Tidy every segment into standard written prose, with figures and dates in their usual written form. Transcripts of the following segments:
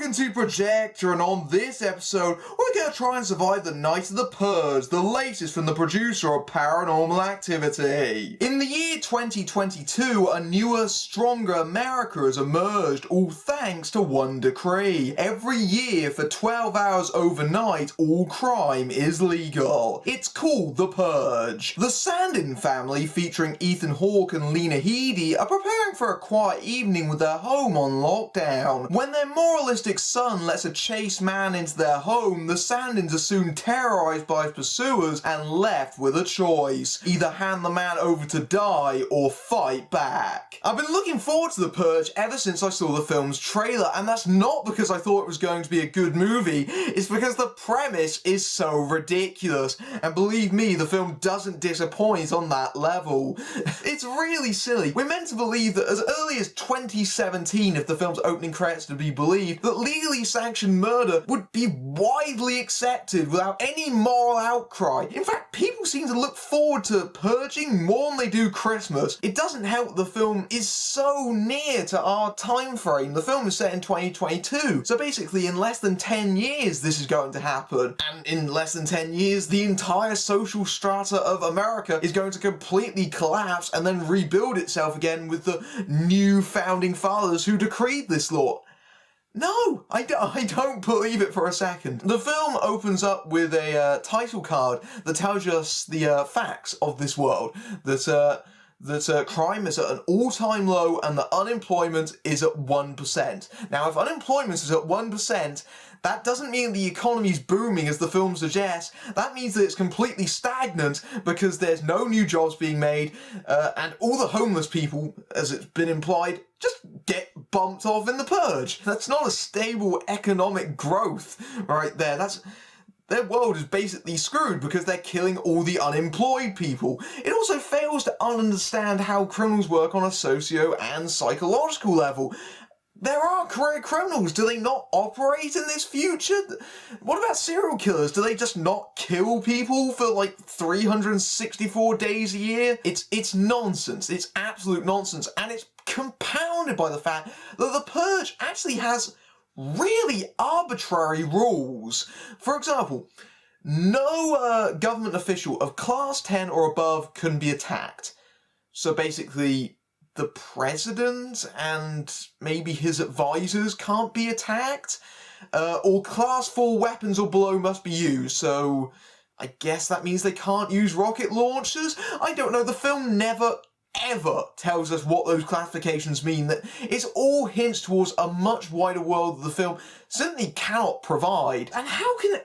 Welcome to Projector, and on this episode, we're going to try and survive the night of the Purge, the latest from the producer of Paranormal Activity. In the year 2022, a newer, stronger America has emerged, all thanks to one decree. Every year, for 12 hours overnight, all crime is legal. It's called the Purge. The Sandin family, featuring Ethan Hawke and Lena, are preparing for a quiet evening with their home on lockdown. When their moralistic son lets a chased man into their home, the Sandins are soon terrorised by his pursuers and left with a choice. Either hand the man over to die or fight back. I've been looking forward to The Purge ever since I saw the film's trailer, and that's not because I thought it was going to be a good movie, it's because the premise is so ridiculous, and believe me, the film doesn't disappoint on that level. It's really silly. We're meant to believe that as early as 2017, if the film's opening credits to be believed, that legally sanctioned murder would be widely accepted without any moral outcry. In fact, people seem to look forward to purging more than they do Christmas. It doesn't help the film is so near to our time frame. The film is set in 2022, so basically in less than 10 years this is going to happen. And in less than 10 years, the entire social strata of America is going to completely collapse and then rebuild itself again with the new founding fathers who decreed this law. No, I don't believe it for a second. The film opens up with a title card that tells us the facts of this world. That crime is at an all-time low and that unemployment is at 1%. Now, if unemployment is at 1%, that doesn't mean the economy's booming as the film suggests. That means that it's completely stagnant because there's no new jobs being made, and all the homeless people, as it's been implied, just get bumped off in the Purge. That's not a stable economic growth right there. Their world is basically screwed because they're killing all the unemployed people. It also fails to understand how criminals work on a socio and psychological level. There are career criminals. Do they not operate in this future? What about serial killers? Do they just not kill people for like 364 days a year? It's nonsense. It's absolute nonsense. And it's compounded by the fact that the Purge actually has really arbitrary rules. For example, no government official of class 10 or above can be attacked. So basically, the president and maybe his advisors can't be attacked. Or class 4 weapons or below must be used, so I guess that means they can't use rocket launchers? I don't know, the film never ever tells us what those classifications mean. That it's all hints towards a much wider world that the film simply cannot provide. And how can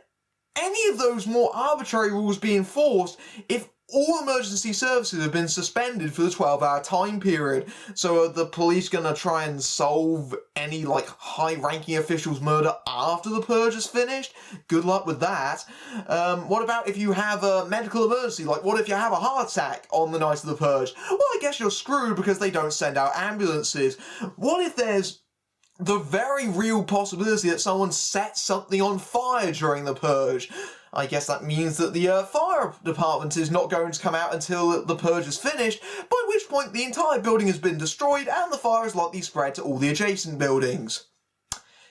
any of those more arbitrary rules be enforced if all emergency services have been suspended for the 12-hour time period? So are the police gonna try and solve any, like, high-ranking official's murder after the Purge is finished? Good luck with that. What about if you have a medical emergency? Like, what if you have a heart attack on the night of the Purge? Well, I guess you're screwed because they don't send out ambulances. What if there's the very real possibility that someone sets something on fire during the Purge? I guess that means that the fire department is not going to come out until the Purge is finished, by which point the entire building has been destroyed and the fire is likely spread to all the adjacent buildings.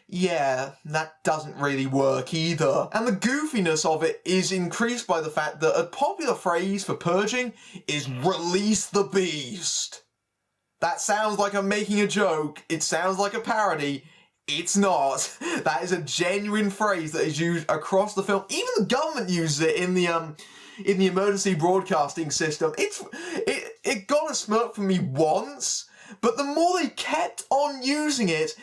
Yeah, that doesn't really work either. And the goofiness of it is increased by the fact that a popular phrase for purging is "release the beast." That sounds like I'm making a joke, it sounds like a parody. It's not. That is a genuine phrase that is used across the film. Even the government uses it in the emergency broadcasting system. It got a smirk from me once, but the more they kept on using it,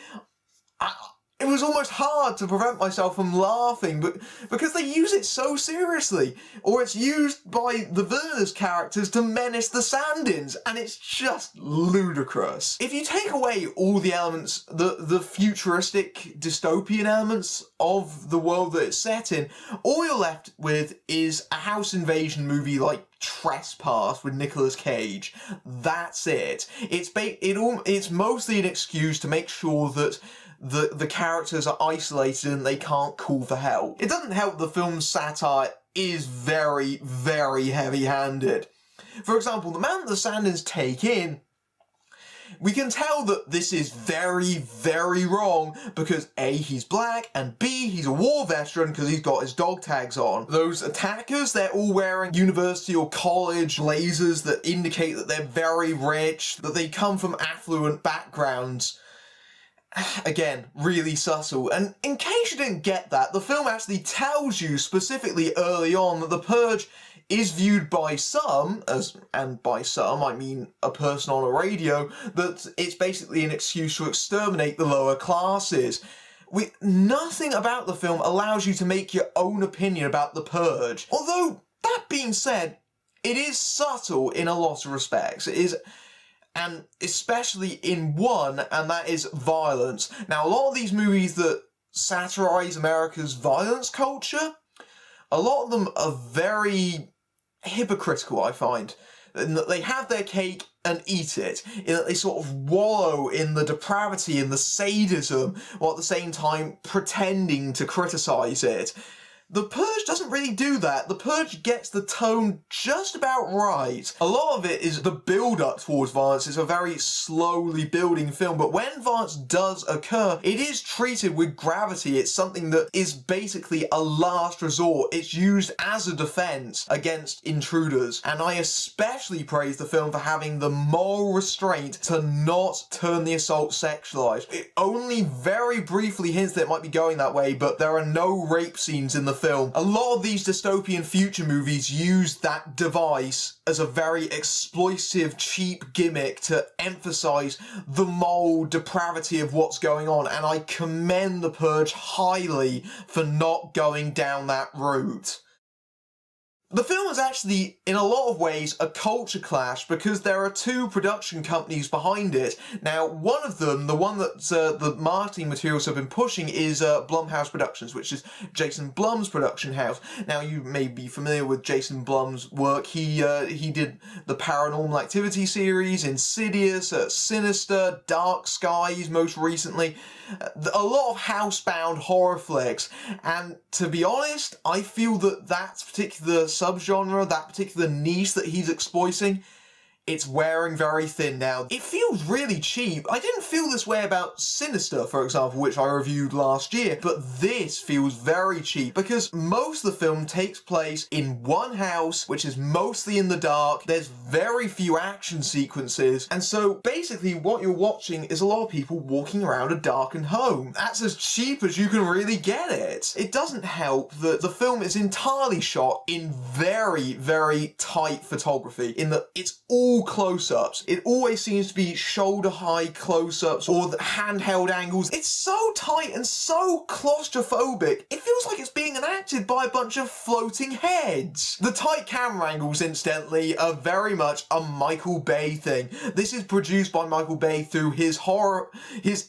it was almost hard to prevent myself from laughing, but because they use it so seriously, or it's used by the villainous characters to menace the Sandins, and it's just ludicrous. If you take away all the elements, the futuristic dystopian elements of the world that it's set in, all you're left with is a house invasion movie like Trespass with Nicolas Cage. That's it. It's mostly an excuse to make sure that the characters are isolated and they can't call for help. It doesn't help the film's satire is very, very heavy-handed. For example, the man that the Sandins take in We can tell that this is very, very wrong because A, he's black, and B, he's a war veteran because he's got his dog tags on. Those attackers, they're all wearing university or college blazers that indicate that they're very rich, that they come from affluent backgrounds. Again, really subtle. And in case you didn't get that, the film actually tells you specifically early on that the Purge is viewed by some, and by some I mean a person on a radio, that it's basically an excuse to exterminate the lower classes. Nothing about the film allows you to make your own opinion about the Purge. Although, that being said, it is subtle in a lot of respects. It is, and especially in one, and that is violence. Now, a lot of these movies that satirize America's violence culture, a lot of them are very hypocritical, I find. In that they have their cake and eat it, in that they sort of wallow in the depravity and the sadism, while at the same time pretending to criticise it. The Purge doesn't really do that. The Purge gets the tone just about right. A lot of it is the build-up towards violence. It's a very slowly building film, but when violence does occur, it is treated with gravity. It's something that is basically a last resort. It's used as a defense against intruders. And I especially praise the film for having the moral restraint to not turn the assault sexualized. It only very briefly hints that it might be going that way, but there are no rape scenes in the film. A lot of these dystopian future movies use that device as a very exploitive, cheap gimmick to emphasize the moral depravity of what's going on, and I commend The Purge highly for not going down that route. The film is actually, in a lot of ways, a culture clash because there are two production companies behind it. Now, one of them, the one that the marketing materials have been pushing, is Blumhouse Productions, which is Jason Blum's production house. Now, you may be familiar with Jason Blum's work. He did the Paranormal Activity series, Insidious, Sinister, Dark Skies most recently. A lot of housebound horror flicks, and to be honest, I feel that that particular subgenre, that particular niche that he's exploiting, it's wearing very thin now. It feels really cheap. I didn't feel this way about Sinister, for example, which I reviewed last year, but this feels very cheap because most of the film takes place in one house, which is mostly in the dark. There's very few action sequences, and so basically what you're watching is a lot of people walking around a darkened home. That's as cheap as you can really get it. It doesn't help that the film is entirely shot in very, very tight photography, in that it's all close-ups. It always seems to be shoulder-high close-ups or the handheld angles. It's so tight and so claustrophobic, it feels like it's being enacted by a bunch of floating heads. The tight camera angles, incidentally, are very much a Michael Bay thing. This is produced by Michael Bay through his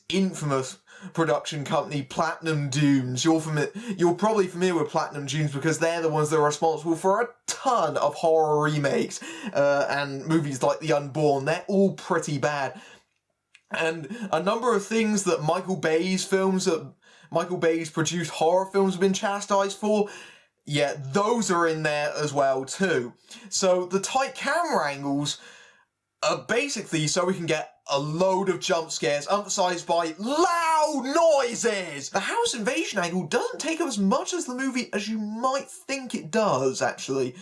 infamous production company Platinum Dunes. You're probably familiar with Platinum Dunes because they're the ones that are responsible for a ton of horror remakes and movies like The Unborn. They're all pretty bad. And a number of things that Michael Bay's produced horror films have been chastised for, yeah, those are in there as well too. So the tight camera angles are basically so we can get a load of jump scares emphasised by loud noises. The house invasion angle doesn't take up as much as the movie as you might think it does, actually.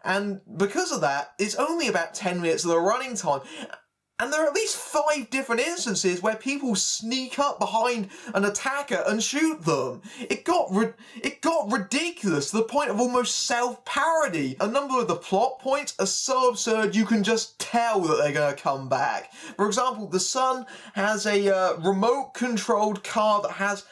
And because of that, it's only about 10 minutes of the running time. And there are at least 5 different instances where people sneak up behind an attacker and shoot them. It got ridiculous to the point of almost self-parody. A number of the plot points are so absurd you can just tell that they're going to come back. For example, the son has a remote-controlled car that has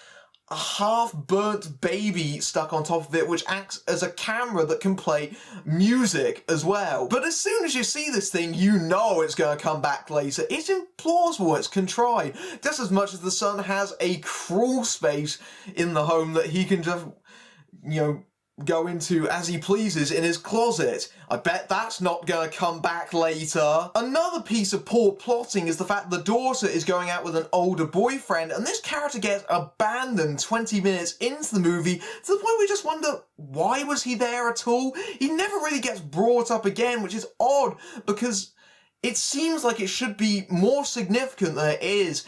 a half-burnt baby stuck on top of it, which acts as a camera that can play music as well. But as soon as you see this thing, you know it's going to come back later. It's implausible, it's contrived. Just as much as the son has a crawl space in the home that he can just, go into as he pleases in his closet. I bet that's not going to come back later. Another piece of poor plotting is the fact the daughter is going out with an older boyfriend, and this character gets abandoned 20 minutes into the movie to the point we just wonder, why was he there at all? He never really gets brought up again, which is odd because it seems like it should be more significant than it is.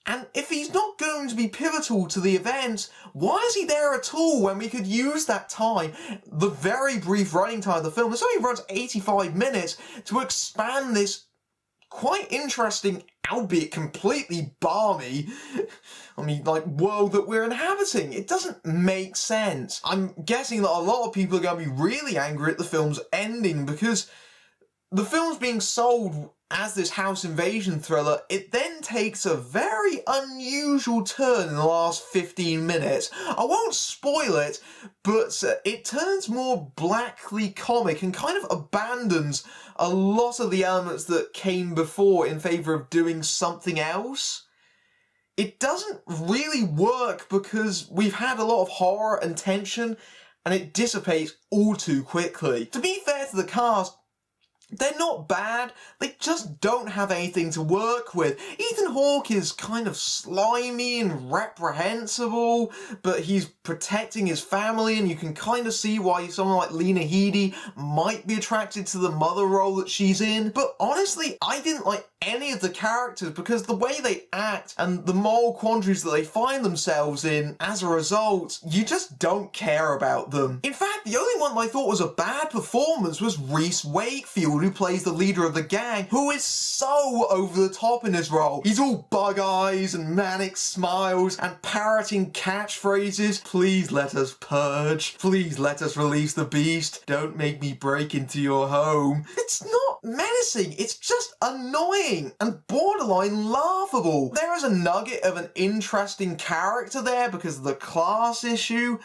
And if he's not going to be pivotal to the event, why is he there at all when we could use that time, the very brief running time of the film, this only runs 85 minutes, to expand this quite interesting, albeit completely balmy, world that we're inhabiting? It doesn't make sense. I'm guessing that a lot of people are going to be really angry at the film's ending, because the film's being sold as this house invasion thriller. It then takes a very unusual turn in the last 15 minutes. I won't spoil it, but it turns more blackly comic and kind of abandons a lot of the elements that came before in favour of doing something else. It doesn't really work because we've had a lot of horror and tension, and it dissipates all too quickly. To be fair to the cast, they're not bad, they just don't have anything to work with. Ethan Hawke is kind of slimy and reprehensible, but he's protecting his family, and you can kind of see why someone like Lena Headey might be attracted to the mother role that she's in. But honestly, I didn't like any of the characters because the way they act and the moral quandaries that they find themselves in as a result, you just don't care about them. In fact, the only one I thought was a bad performance was Reese Wakefield, who plays the leader of the gang, who is so over the top in his role. He's all bug eyes and manic smiles and parroting catchphrases. Please let us purge. Please let us release the beast. Don't make me break into your home. It's not menacing, it's just annoying and borderline laughable. There is a nugget of an interesting character there because of the class issue,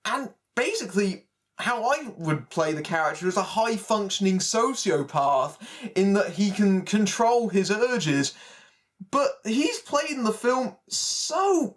and basically how I would play the character is a high-functioning sociopath in that he can control his urges, but he's played in the film so...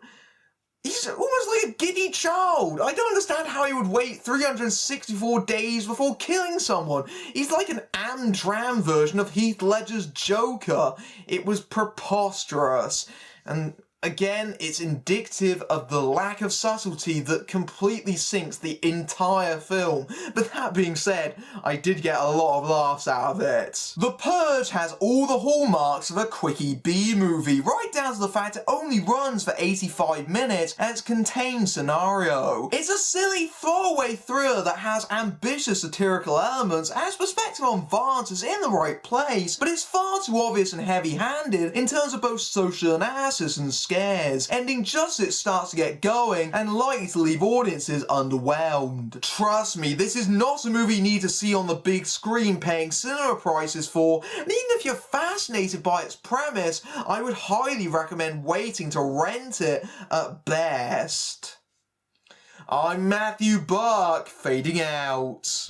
he's almost like a giddy child. I don't understand how he would wait 364 days before killing someone. He's like an Amdram version of Heath Ledger's Joker. It was preposterous. And again, it's indicative of the lack of subtlety that completely sinks the entire film. But that being said, I did get a lot of laughs out of it. The Purge has all the hallmarks of a quickie B-movie, right down to the fact it only runs for 85 minutes and its contained scenario. It's a silly throwaway thriller that has ambitious satirical elements and its perspective on violence is in the right place, but it's far too obvious and heavy-handed in terms of both social analysis and scares, ending just as it starts to get going and likely to leave audiences underwhelmed. Trust me, this is not a movie you need to see on the big screen paying cinema prices for, and even if you're fascinated by its premise, I would highly recommend waiting to rent it at best. I'm Matthew Buck, fading out.